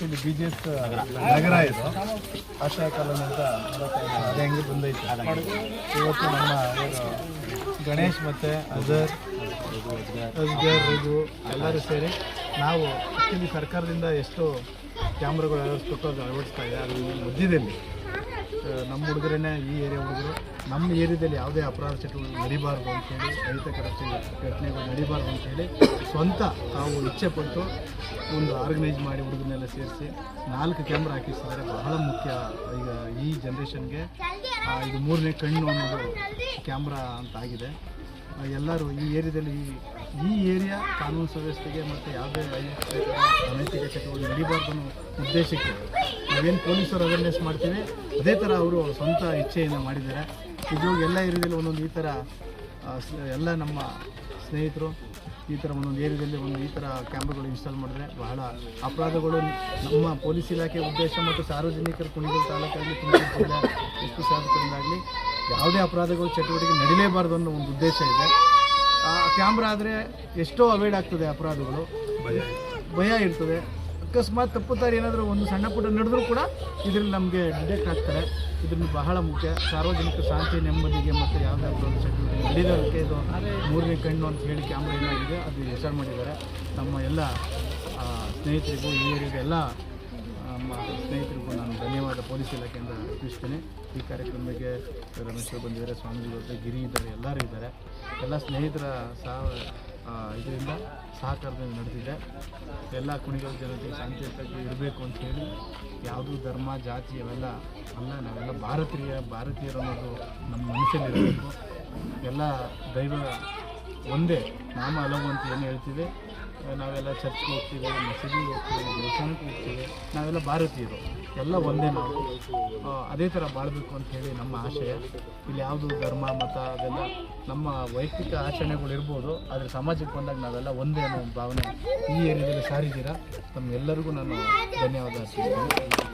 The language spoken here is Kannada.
ಇಲ್ಲಿ BGS ನಗರ ಇದು ಆಶಾ ಕಾಲೋನಿ ಅಂತ ಅದೇ ಹೆಂಗೆ ಬಂದೈತೆ. ಇವತ್ತು ನಮ್ಮ ಗಣೇಶ್ ಮತ್ತು ಅಜರ್ ರಘು ಎಲ್ಲರೂ ಸೇರಿ ನಾವು ಇಲ್ಲಿ ಸರ್ಕಾರದಿಂದ ಎಷ್ಟು ಕ್ಯಾಮ್ರಾಗಳು ಅಳವಡಿಸ್ಬೇಕು ಅದು ಅಳವಡಿಸ್ತಾ ಇದೆ. ಅದು ಮಧ್ಯದಲ್ಲಿ ನಮ್ಮ ಹುಡುಗರೇ ಈ ಏರಿಯಾ ಹುಡುಗರು ನಮ್ಮ ಏರಿಯಾದಲ್ಲಿ ಯಾವುದೇ ಅಪರಾಧ ಚಟುವಟಿಕೆ ನಡೀಬಾರ್ದು ಅಂತೇಳಿ ಅಹಿತಕರ ಘಟನೆಗಳು ನಡೀಬಾರ್ದು ಅಂತೇಳಿ ಸ್ವಂತ ತಾವು ಇಚ್ಛೆ ಪಟ್ಟು ಒಂದು ಆರ್ಗನೈಸ್ ಮಾಡಿ ಹುಡುಗರನ್ನೆಲ್ಲ ಸೇರಿಸಿ 4 ಕ್ಯಾಮ್ರಾ ಹಾಕಿಸಿದ್ದಾರೆ. ಬಹಳ ಮುಖ್ಯ ಈಗ ಈ ಜನ್ರೇಷನ್ಗೆ ಇದು 3ನೇ ಕಣ್ಣು ಅನ್ನೋದು ಕ್ಯಾಮ್ರಾ ಅಂತ ಆಗಿದೆ. ಎಲ್ಲರೂ ಈ ಏರಿಯಾದಲ್ಲಿ ಈ ಏರಿಯಾ ಕಾನೂನು ಸುವ್ಯವಸ್ಥೆಗೆ ಮತ್ತು ಯಾವುದೇ ಅನೈತಿಕ ಚಟುವಟಿಕೆ ನಡೀಬಾರ್ದು ಅನ್ನೋ ಉದ್ದೇಶಕ್ಕೆ ನಾವೇನು ಪೊಲೀಸರು ಅವೇರ್ನೆಸ್ ಮಾಡ್ತೀವಿ ಅದೇ ಥರ ಅವರು ಸ್ವಂತ ಇಚ್ಛೆಯಿಂದ ಮಾಡಿದ್ದಾರೆ. ಇದು ಎಲ್ಲ ಏರಿಯಾದಲ್ಲಿ ಒಂದೊಂದು ಈ ಥರ ಎಲ್ಲ ನಮ್ಮ ಸ್ನೇಹಿತರು ಈ ಥರ ಒಂದೊಂದು ಏರಿಯಾದಲ್ಲಿ ಈ ಥರ ಕ್ಯಾಮ್ರಾಗಳು ಇನ್ಸ್ಟಾಲ್ ಮಾಡಿದ್ರೆ ಬಹಳ ಅಪರಾಧಗಳು ನಮ್ಮ ಪೊಲೀಸ್ ಇಲಾಖೆ ಉದ್ದೇಶ ಮತ್ತು ಸಾರ್ವಜನಿಕರ ಕುಣಿಗಲ್ ತಾಲೂಕಾಗಲಿ ತುಮಕೂರು ಜಿಲ್ಲೆ ಎಷ್ಟು ಶಾಸಕರಿಂದಾಗಲಿ ಯಾವುದೇ ಅಪರಾಧಗಳು ಚಟುವಟಿಕೆ ನಡೀಲೇಬಾರ್ದು ಅನ್ನೋ ಒಂದು ಉದ್ದೇಶ ಇದೆ. ಆ ಕ್ಯಾಮ್ರಾ ಆದರೆ ಎಷ್ಟೋ ಅವಾಯ್ಡ್ ಆಗ್ತದೆ, ಅಪರಾಧಗಳು ಭಯ ಇರ್ತದೆ. ಅಕಸ್ಮಾತ್ ತಪ್ಪುತ್ತಾರೆ ಏನಾದರೂ ಒಂದು ಸಣ್ಣ ಪುಟ್ಟ ನಡೆದರೂ ಕೂಡ ಇದರಲ್ಲಿ ನಮಗೆ ಡಿಟೆಕ್ಟ್ ಆಗ್ತಾರೆ. ಇದರಿಂದ ಬಹಳ ಮುಖ್ಯ ಸಾರ್ವಜನಿಕ ಶಾಂತಿ ನೆಮ್ಮದಿಗೆ ಮತ್ತು ಯಾವುದೇ ಅಪರಾಧ ಚಟುವಟಿಕೆ ನಡೀದೋದಕ್ಕೆ ಇದು 3ನೇ ಕಣ್ಣು ಅಂತ ಹೇಳಿ ಕ್ಯಾಮ್ರಾ ಏನಾಗಿದೆ ಅದು ಇನ್ಸ್ಟಾಲ್ ಮಾಡಿದ್ದಾರೆ. ನಮ್ಮ ಎಲ್ಲ ಸ್ನೇಹಿತರಿಗೂ ಈ ಏರಿಯಾದ ಎಲ್ಲ ನಮ್ಮ ಸ್ನೇಹಿತರಿಗೂ ನಾನು ಧನ್ಯವಾದ ಪೊಲೀಸ್ ಇಲಾಖೆಯಿಂದ ಅರ್ಪಿಸ್ತೇನೆ. ಈ ಕಾರ್ಯಕ್ರಮಕ್ಕೆ ರಮೇಶ್ವರು ಬಂದಿದ್ದಾರೆ, ಸ್ವಾಮೀಜಿಗಳು ಗಿರಿ ಇದ್ದಾರೆ, ಎಲ್ಲರೂ ಇದ್ದಾರೆ. ಎಲ್ಲ ಸ್ನೇಹಿತರ ಇದರಿಂದ ಸಹಕಾರದಿಂದ ನಡೆದಿದೆ. ಎಲ್ಲ ಕುಣಿಗಲ್ ಜನತೆ ಶಾಂತಿಯುತವಾಗಿ ಇರಬೇಕು ಅಂತ ಹೇಳಿ ಯಾವುದೂ ಧರ್ಮ ಜಾತಿ ಅವೆಲ್ಲ ಅಲ್ಲ, ನಾವೆಲ್ಲ ಭಾರತೀಯರು ಅನ್ನೋದು ನಮ್ಮ ಮನಸ್ಸಲ್ಲಿರಬೇಕು. ಎಲ್ಲ ದೈವ ಒಂದೇ, ನಾಮ ಹಲವು ಅಂತ ಏನು ಹೇಳ್ತೀವಿ. ನಾವೆಲ್ಲ ಚರ್ಚ್ಗೆ ಹೋಗ್ತೀವಿ, ಮಸೀದಿಗೆ ಹೋಗ್ತೀವಿ, ದೇವಸ್ಥಾನಕ್ಕೆ ಹೋಗ್ತೀವಿ, ನಾವೆಲ್ಲ ಭಾರತೀಯರು, ಎಲ್ಲ ಒಂದೇ. ನಾವು ಅದೇ ಥರ ಬಾಳಬೇಕು ಅಂತ ಹೇಳಿ ನಮ್ಮ ಆಶಯ. ಇಲ್ಲಿ ಯಾವುದು ಧರ್ಮ ಮತ ಅದೆಲ್ಲ ನಮ್ಮ ವೈಯಕ್ತಿಕ ಆಚರಣೆಗಳು ಇರ್ಬೋದು, ಆದರೆ ಸಮಾಜಕ್ಕೆ ಬಂದಾಗ ನಾವೆಲ್ಲ ಒಂದೇ ಅನ್ನೋ ಭಾವನೆ ಈ ಏರಿಯಾದಲ್ಲಿ ಸಾರಿದ್ದೀರಾ. ತಮ್ಮೆಲ್ಲರಿಗೂ ನಾನು ಧನ್ಯವಾದ ಅರ್ಪಿಸ್ತೇನೆ.